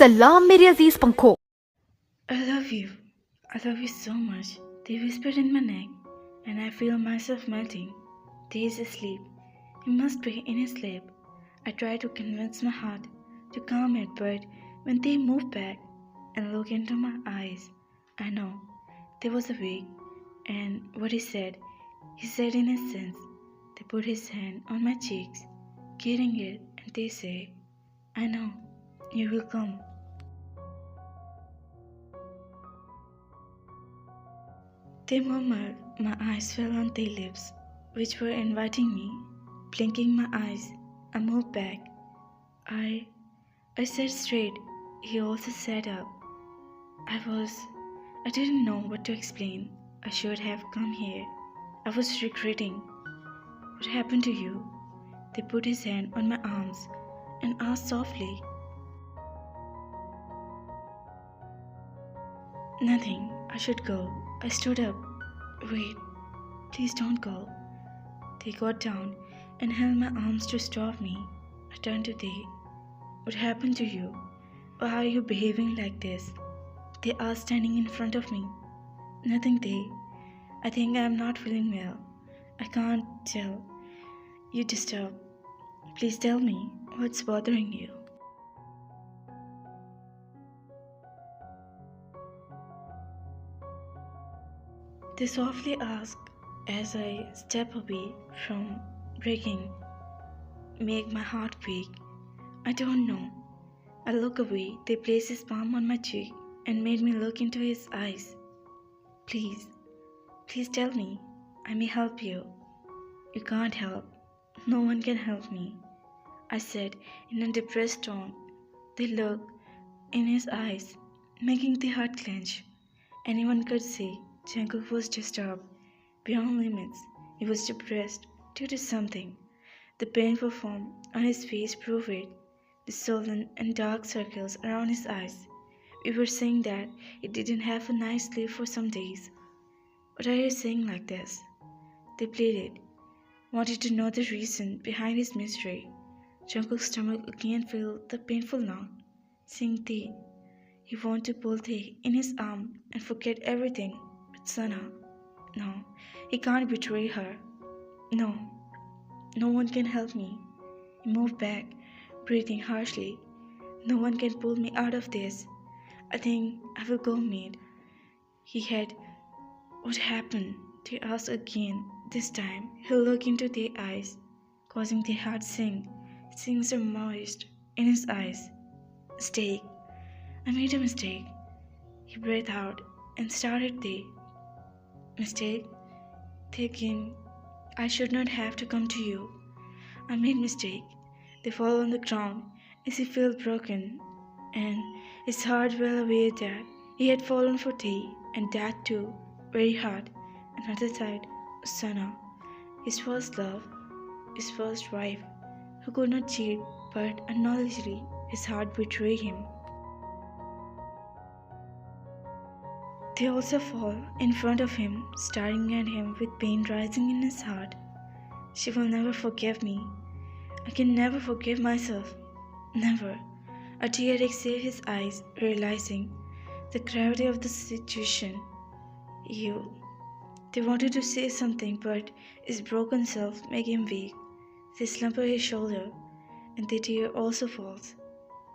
सलाम मेरे अजीज पंखों। I love you. I love you so much. They whispered in my neck, and I feel myself melting. They is asleep. He must be in his sleep. I try to convince my heart to calm it, but when they move back and look into my eyes, I know they was awake. And what he said in his sense. They put his hand on my cheeks, getting it, and they say, I know you will come. They murmured, my eyes fell on their lips, which were inviting me. Blinking my eyes, I moved back. I sat straight. He also sat up. I didn't know what to explain. I should have come here. I was regretting. What happened to you? They put his hand on my arms and asked softly. Nothing. I should go. I stood up. Wait. Please don't go. They got down and held my arms to stop me. I turned to they. What happened to you? Why are you behaving like this? They are standing in front of me. Nothing, they. I think I am not feeling well. I can't tell. You disturb. Please tell me what's bothering you. They softly ask as I step away from breaking, make my heart weak. I don't know. I look away. They place his palm on my cheek and made me look into his eyes. Please, please tell me. I may help you. You can't help. No one can help me, I said in a depressed tone. They looked in his eyes, making the heart clench. Anyone could say Taekook was disturbed beyond limits. He was depressed due to something. The painful form on his face proved it. The swollen and dark circles around his eyes. We were saying that he didn't have a nice sleep for some days. What are you saying like this? They pleaded. Wanted to know the reason behind his misery. Jungkook's stomach again felt the painful knot. Seeing Tae, he wanted to pull Tae in his arm and forget everything. But Sana, no, he can't betray her. No, no one can help me. He moved back, breathing harshly. No one can pull me out of this. I think I will go mad. He had. What happened? They asked again. This time he looked into their eyes, causing their heart sink. Things are moist in his eyes. Mistake. I made a mistake. He breathed out and started there. Mistake? Thinking I should not have to come to you. I made mistake. They fall on the ground as he felt broken, and his heart well aware that he had fallen for Tae, and that too, very hard. Another side, Sana, his first love, his first wife, who could not cheat, but unknowledgedly his heart betrayed him. They also fall in front of him, staring at him with pain rising in his heart. She will never forgive me. I can never forgive myself. Never. A tear exhaled his eyes, realizing the gravity of the situation. You. They wanted to say something, but his broken self made him weak. They slump on his shoulder, and the tear also falls.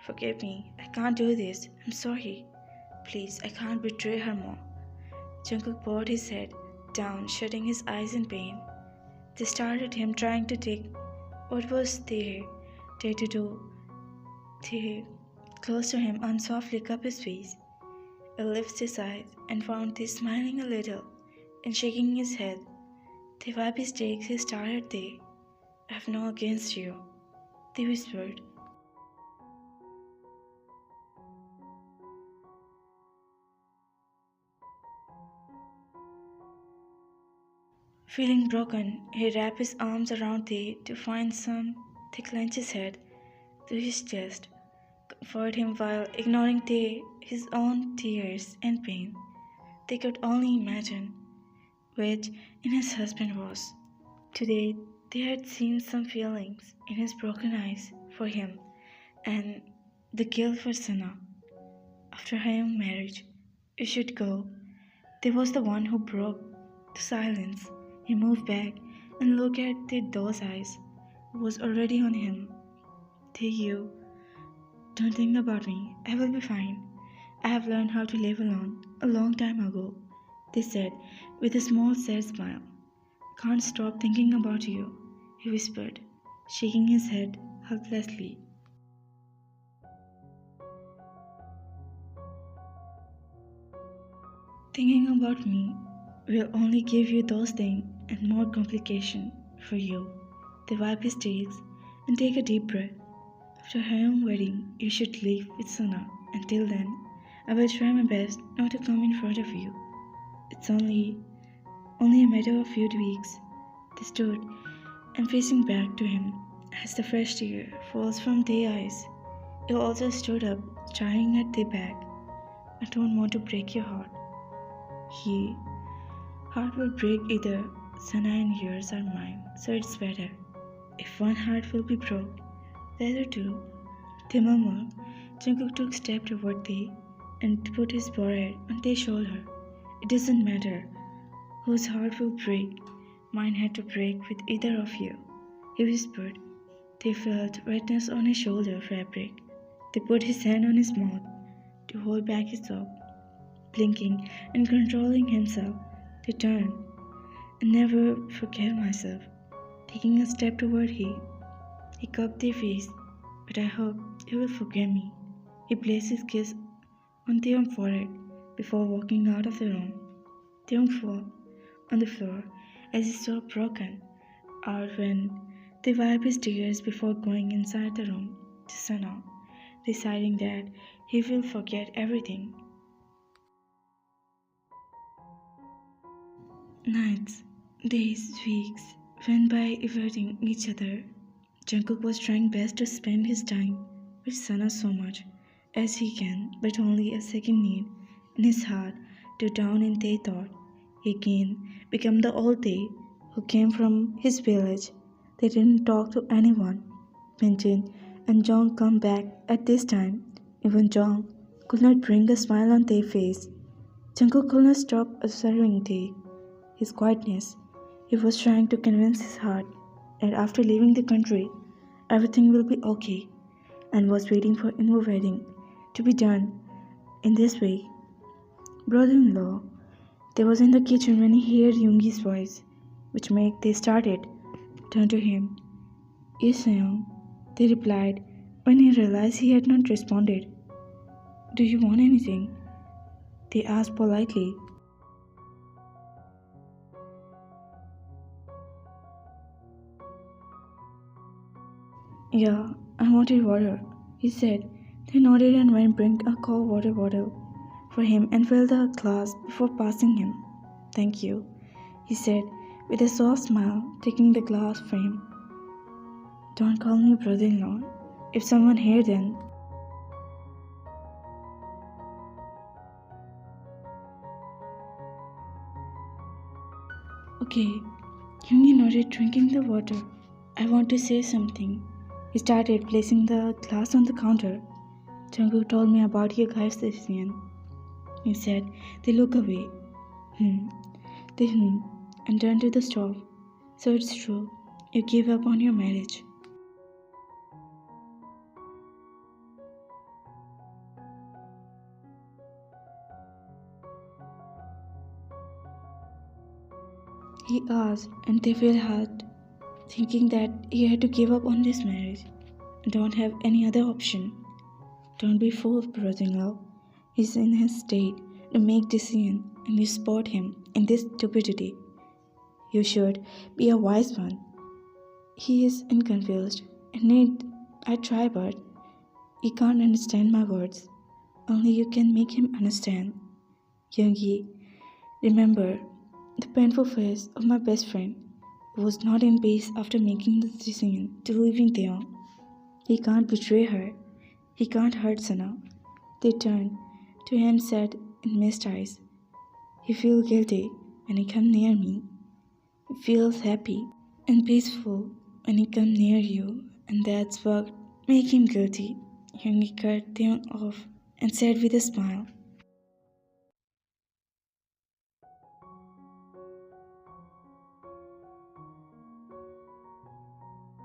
Forgive me. I can't do this. I'm sorry. Please, I can't betray her more. Jungkook bowed his head down, shutting his eyes in pain. They stared at him, trying to take what was there to do. They close to him and softly cup his face. He lifts his eyes and found they smiling a little and shaking his head. They wipe his cheeks, he started there. I have no against you, they whispered. Feeling broken, he wrapped his arms around Tae to find some. They clenched his head to his chest, comfort him while ignoring Tae, his own tears and pain. They could only imagine which in his husband was. Today they had seen some feelings in his broken eyes for him and the guilt for Sana. after Hyung's marriage. You should go. There was the one who broke the silence. He moved back and looked at those eyes. It was already on him. You, don't think about me. I will be fine. I have learned how to live alone a long time ago, they said with a small sad smile. Can't stop thinking about you, he whispered, shaking his head helplessly. Thinking about me will only give you those things and more complication for you. They wipe his tears and take a deep breath. After her own wedding, you should leave with Sana. Until then, I will try my best not to come in front of you. It's only a matter of few weeks. They stood and facing back to him as the fresh tear falls from their eyes. You also stood up, staring at their back. I don't want to break your heart. He heart will break either Sana and yours or mine, so it's better. If one heart will be broke, the other two. They murmured. Jungkook took a step toward they and put his forehead on their shoulder. It doesn't matter whose heart will break. Mine had to break with either of you, he whispered. They felt redness on his shoulder fabric. They put his hand on his mouth to hold back his sob. Blinking and controlling himself, they turned. I never forgave myself. Taking a step toward he cupped their face. But I hope you will forgive me. He placed his kiss on Theon's forehead before walking out of the room. Theon fell on the floor as he saw broken out when they wiped his tears before going inside the room to Sana, deciding that he will forget everything. Nights, days, weeks went by avoiding each other. Jungkook was trying best to spend his time with Sana so much as he can, but only a second need in his heart to down in Tae thought. He again became the old Tae who came from his village. They didn't talk to anyone. Minjin and Jong come back at this time. Even Jong could not bring a smile on Tae's face. Jungkook could not stop observing Tae, his quietness. He was trying to convince his heart that after leaving the country, everything will be okay, and was waiting for Invo wedding to be done in this way. Brother-in-law, they was in the kitchen when he heard Yoongi's voice, which made they started, turned to him. Yes, Seong, they replied when he realized he had not responded. Do you want anything? They asked politely. Yeah, I wanted water, he said. They nodded and went bring a cold water bottle for him and filled the glass before passing him. Thank you, he said with a soft smile, taking the glass from him. Don't call me brother-in-law. If someone here then. Okay, Yoongi nodded, drinking the water. I want to say something. He started placing the glass on the counter. Jungkook told me about your guys' decision. He said they look away. They and turned to the stove. So it's true. You gave up on your marriage. He asked, and they felt hurt, thinking that he had to give up on this marriage. Don't have any other option. Don't be fooled, brother-in-law. He's in his state to make decision, and you support him in this stupidity. You should be a wise one. He is confused. Indeed, I try, but he can't understand my words. Only you can make him understand. Yoongi, remember the painful face of my best friend, who was not in peace after making the decision to leaving Theon. He can't betray her. He can't hurt Sana. They turned to him and said in mist eyes, he feels guilty when he comes near me. He feels happy and peaceful when he comes near you, and that's what makes him guilty. Yoongi cut Theon off and said with a smile,